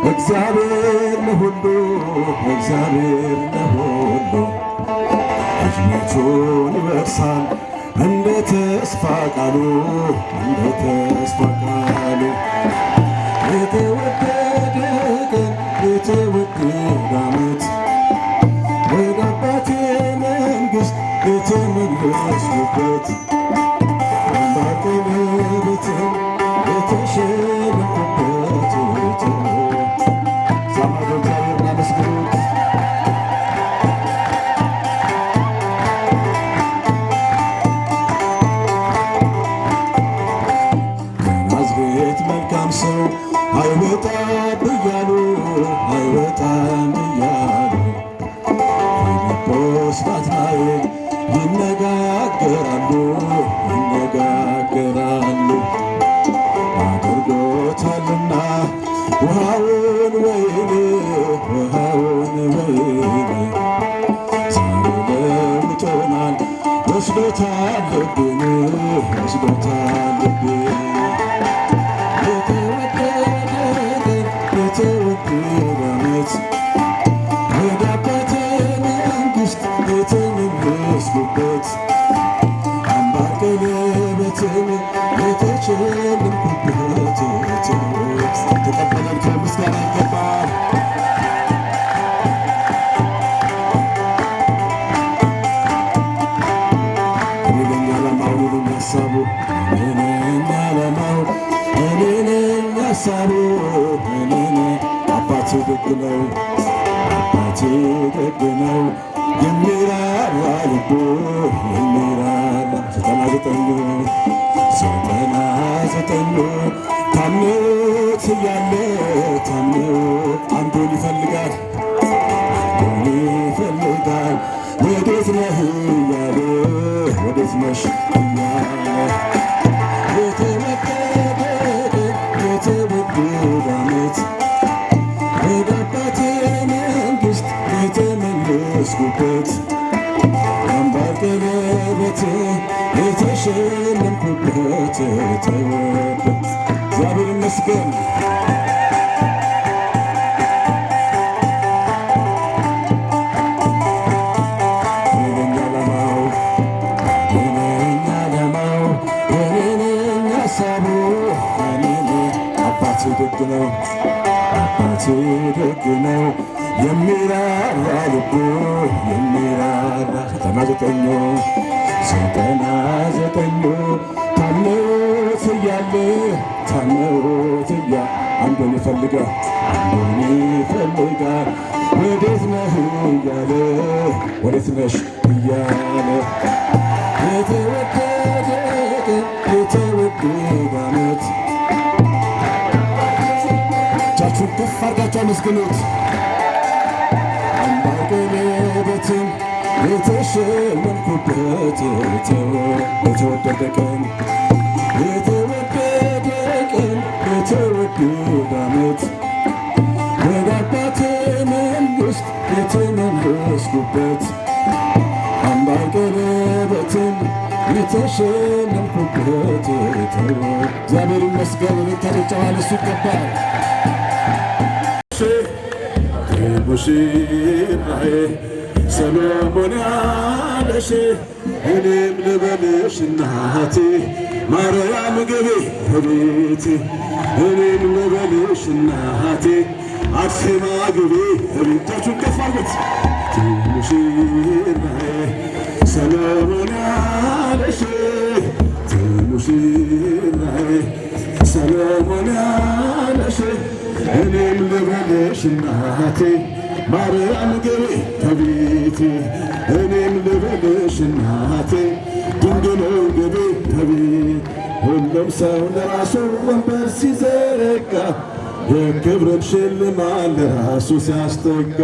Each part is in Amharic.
እግዚአብሔር ለሁሉ እግዚአብሔር ለሁሉ ሕዝቦቹን ይወርሳል እንደ ተስፋ ቃሉ እንደ ተስፋ ቃሉ። የተወደደ ቀን የተወደደ ዓመት ወደ አባቴ መንግሥት የተመለስኩበት ባቀለበትን የተሸነፍኩበት ሳማዶ እግዚአብሔርን አመስግኑት። ከናዝሬት መልካም ሰው አይወጣም እያሉ አይወጣም እያሉ ፊልጶስ ናትናኤል ይነጋገራሉ ይነጋገራሉ። አድርጎታልና ውሃውን ወይን ውሃውን ወይን ዛሬ ለውጦናል ወስዶታል ልቤን ወስዶታል ልቤን። የተወደደ የተወደደ ዓመት ወደ አባቴ መንግሥት የተመለስኩበት አምባር ቀለበትን የተሸለምኩበት ተቀበለን ከምስጋና ይገባል። እኔ ነኝ ዓላማው እኔ ነኝ ሐሳቡ እኔ ነኝ ዓላማው እኔ ነኝ ሐሳቡ እኔ ነኝ። አባቴ ደግ ነው አባቴ ደግ ነው የሚራራ ልቡ የሚራራ ዘጠና ዘጠኙ ታምኖት እያለ ታምኖት አንዱን ይፈልጋል አንዱን ይፈልጋል። ወዴት ነህ እያለ ወዴት ነሽ እያለ የተወደደ የተወደደ ዓመት ወደ አባቴ መንግሥት የተመለስኩበት አምባር ቀለበት የተሸለምኩበት ተወበት። እግዚአብሔር ይመስገን። እኔ ነኝ ዓላማው እኔ ነኝ ዓላማው እኔ ነኝ ሐሳቡ እኔ ነኝ። አባቴ ደግ ነው አባቴ ደግ ነው የሚራራ ልቡ የሚራራ ዘጠና ዘጠኙ ታምኖት እያለ ታምኖት እያለ አንዱን ይፈልጋል አንዱን ይፈልጋል። ወዴት ነህ እያለ ወዴት ነሽ እያለ የተወደደ የተወደደ ዓመት እጃችሁን ከፍ አድርጋችሁ አመስግኑት። አምባር ቀለበትን የተሸለምኩበት የተወደደ ቀን የተወደደ ቀን የተወደደ ዓመት ወደ አባቴ መንግሥት የተመለስኩበት አምባር ቀለበትን የተሸለምኩበት እግዚአብሔር ይመስገን። ተጨዋል እሱ ይገባል። ሙሽራዬ ሰሎሞን ያለሽ እኔም ልበልሽ እናቴ ማርያም ግቢ እቤቴ እኔም ልበልሽ እናቴ አርሴማ ግቢ እቤታችሁን ከፍ አድርጉት። ሙሽራዬ ሰሎሞን ያለሽ ሙሽራዬ ሰሎሞን ያለሽ እኔም ልበልሽ እናቴ ማርያም ግቢ ከቤቴ እኔም ልበልሽ እናቴ ድንግል ግቢ ከቤቴ ሁሉም ሰው ለራሱ ወንበር ሲዘረጋ የክብርን ሽልማት ለራሱ ሲያስጠጋ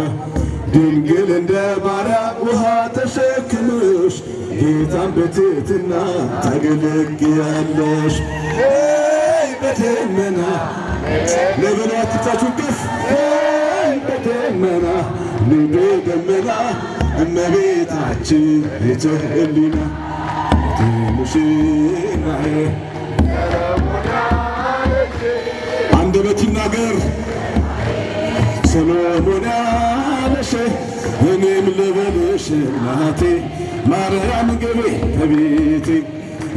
ድንግል እንደ ባሪያ ውሃ ተሸክመሽ ጌታን በትሕትና ታገለግያለሽ። በደመና ለበሏት እጆቻችሁን ከፍ በደመና በደመና እመቤታችን ቤተ ሕሊና ሙሽራዬ አንደበት ይናገር ሰሎሞን ያለሽ እኔም ልበልሽ እናቴ ማርያም ግቢ ከቤቴ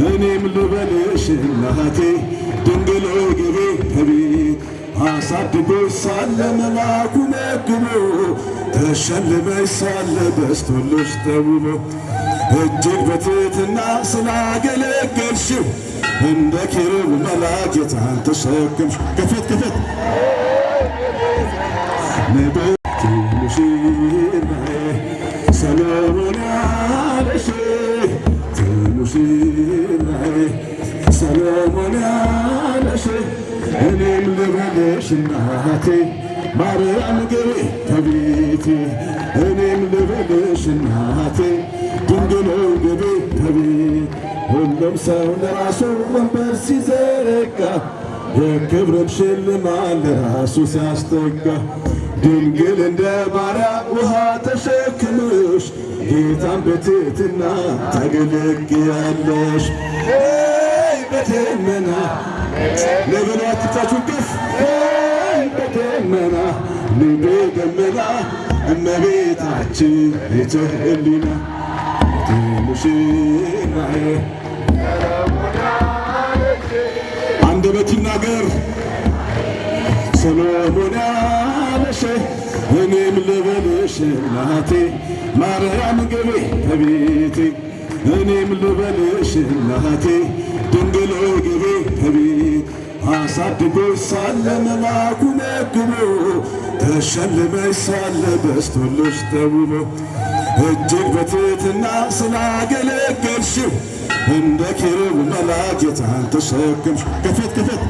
እኔም ልበልሽ እናቴ ድንግል ግቢ ከቤቴ አሳድጎሽ ሳለ መልአኩ መግቦ ተሸልመሽ ሳለ በስቶልሽ ተውቦ እጅግ በትሕትና ስላገለገልሽው እንደ ኪሩብ መልአክ ጌታን ተሸከምሽ። ከፈት ከፈት ንብርት ሙሽራዬ ሰሎሞን ያለሽ ሙሽራዬ ሰሎሞን ያለሽ እኔም ልበልሽ እናቴ ማርያም ግቢ ከቤቴ እኔም ልበልሽ እናቴ ድንግል ግቢ ከቤቴ ሁሉም ሰው ለራሱ ወንበር ሲዘረጋ የክብርን ሽልማት ለራሱ ሲያስጠጋ ድንግል እንደ ባሪያ ውሃ ተሸክመሽ ጌታን በትሕትና ታገለግያለሽ። በደመና ለበሏት እጆቻችሁን ከፍ በደመና በደመና እመቤታችን ቤተ ሕሊና ሙሽራዬ አንደበት ይናገር ሰሎሞን ያለሽ እኔም ልበልሽ እናቴ ማርያም ግቢ ከቤቴ እኔም ልበልሽ እናቴ ድንግል ግቢ ከቤቴ አሳድጎሽ ሳለ መልአኩ መግቦ ተሸልመሽ ሳለ በስቶልሽ ተውቦ እጅግ በትሕትና ስላገለገልሽው እንደ ኪሩብ መልአክ ጌታን ተሸከምሽ። ከፈት ከፈት